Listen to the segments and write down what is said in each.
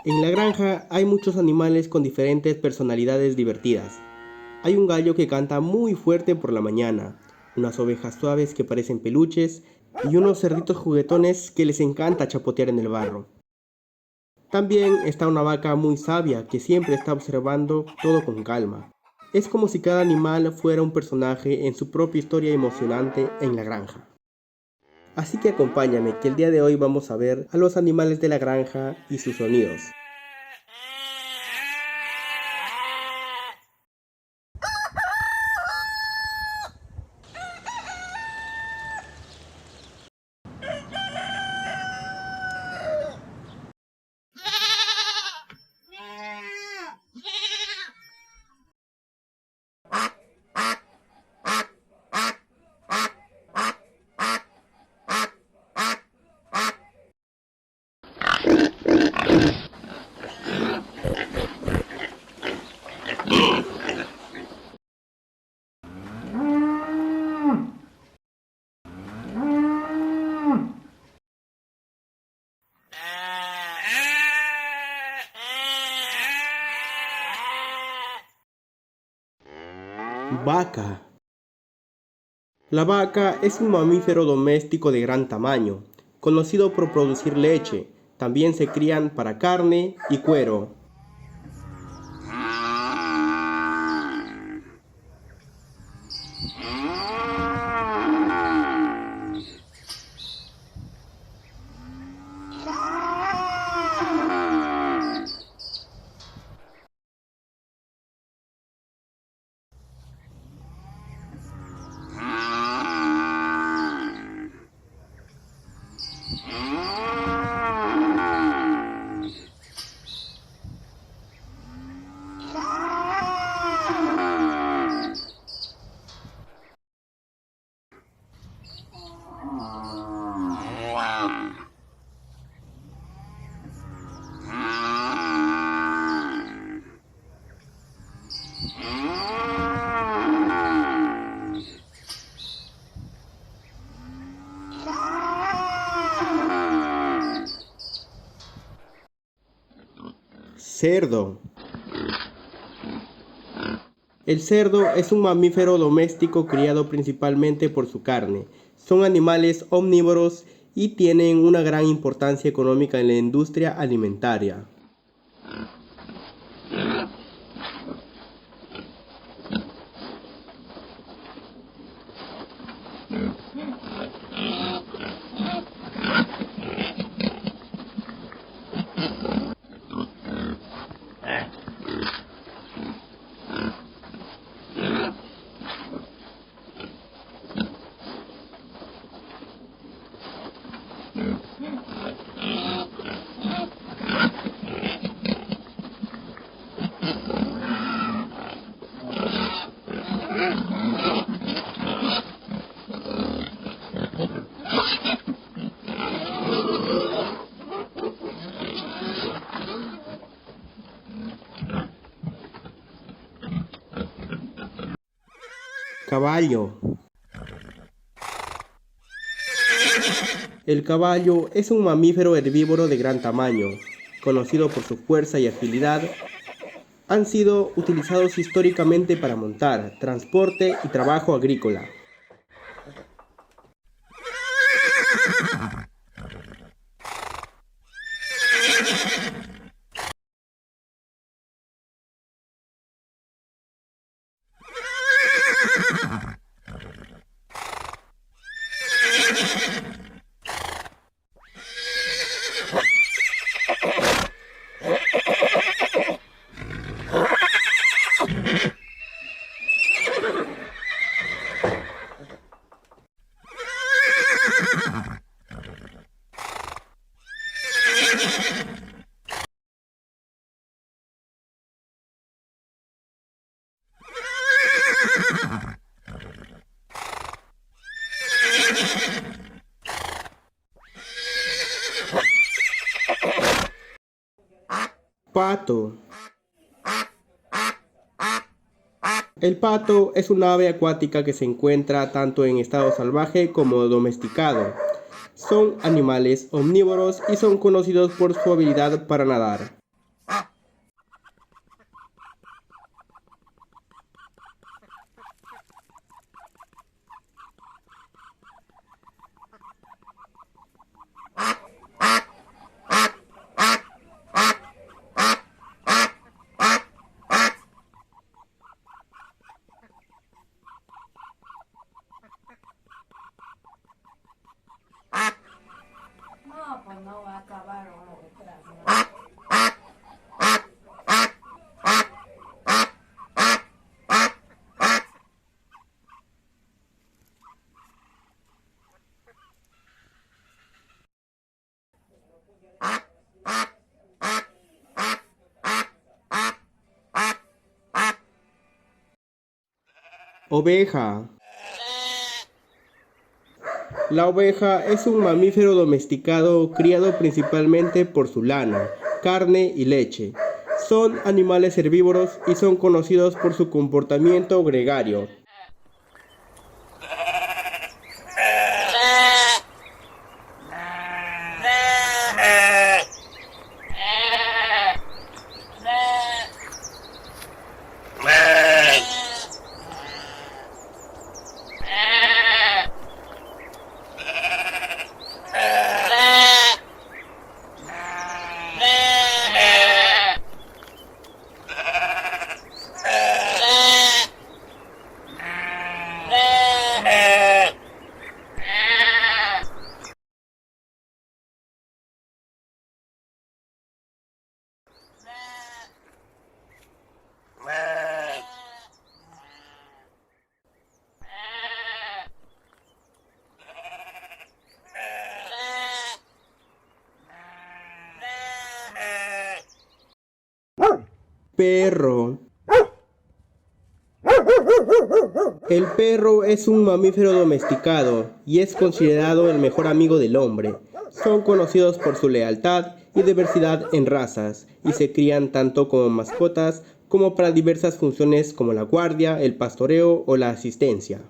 En la granja hay muchos animales con diferentes personalidades divertidas. Hay un gallo que canta muy fuerte por la mañana, unas ovejas suaves que parecen peluches y unos cerditos juguetones que les encanta chapotear en el barro. También está una vaca muy sabia que siempre está observando todo con calma. Es como si cada animal fuera un personaje en su propia historia emocionante en la granja. Así que acompáñame que el día de hoy vamos a ver a los animales de la granja y sus sonidos. Vaca. La vaca es un mamífero doméstico de gran tamaño, conocido por producir leche. También se crían para carne y cuero. Cerdo. El cerdo es un mamífero doméstico criado principalmente por su carne. Son animales omnívoros y tienen una gran importancia económica en la industria alimentaria. Caballo. El caballo es un mamífero herbívoro de gran tamaño, conocido por su fuerza y agilidad. Han sido utilizados históricamente para montar, transporte y trabajo agrícola. Pato. El pato es un ave acuática que se encuentra tanto en estado salvaje como domesticado. Son animales omnívoros y son conocidos por su habilidad para nadar. Oveja. La oveja es un mamífero domesticado criado principalmente por su lana, carne y leche. Son animales herbívoros y son conocidos por su comportamiento gregario. Perro. El perro es un mamífero domesticado y es considerado el mejor amigo del hombre. Son conocidos por su lealtad y diversidad en razas y se crían tanto como mascotas como para diversas funciones como la guardia, el pastoreo o la asistencia.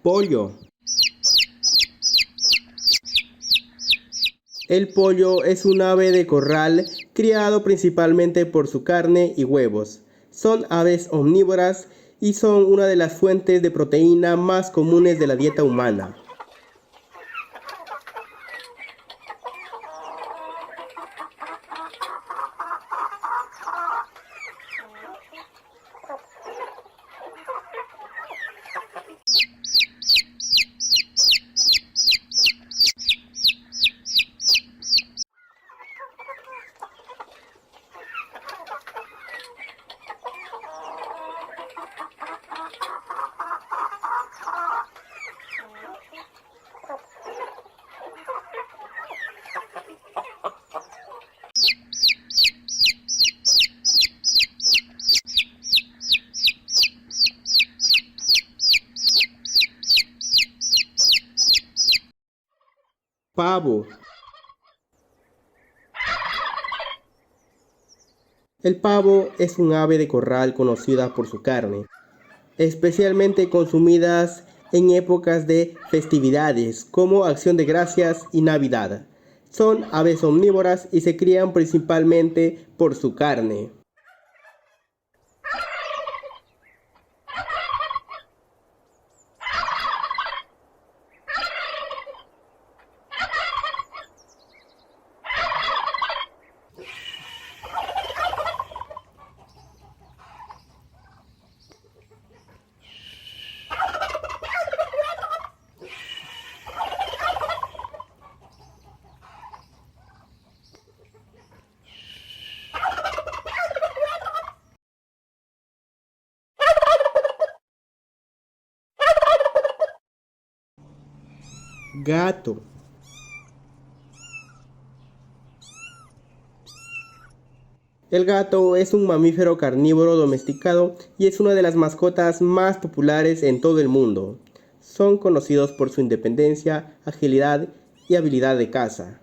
Pollo. El pollo es un ave de corral criado principalmente por su carne y huevos. Son aves omnívoras y son una de las fuentes de proteína más comunes de la dieta humana. Pavo. El pavo es un ave de corral conocida por su carne, especialmente consumidas en épocas de festividades como Acción de Gracias y Navidad. Son aves omnívoras y se crían principalmente por su carne. Gato. El gato es un mamífero carnívoro domesticado y es una de las mascotas más populares en todo el mundo. Son conocidos por su independencia, agilidad y habilidad de caza.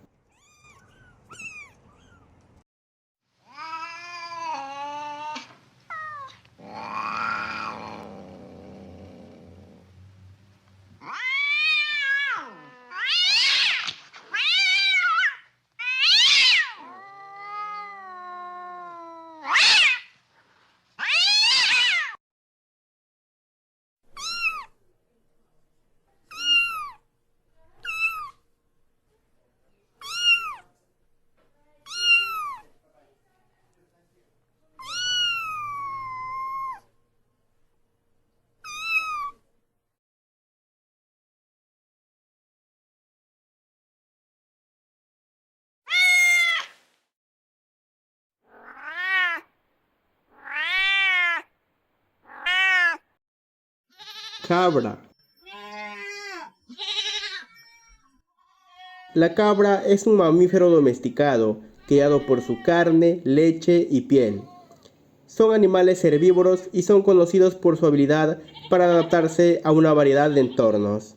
cabra. La cabra es un mamífero domesticado, criado por su carne, leche y piel. Son animales herbívoros y son conocidos por su habilidad para adaptarse a una variedad de entornos.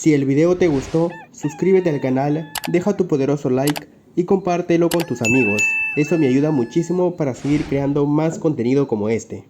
Si el video te gustó, suscríbete al canal, deja tu poderoso like y compártelo con tus amigos. Eso me ayuda muchísimo para seguir creando más contenido como este.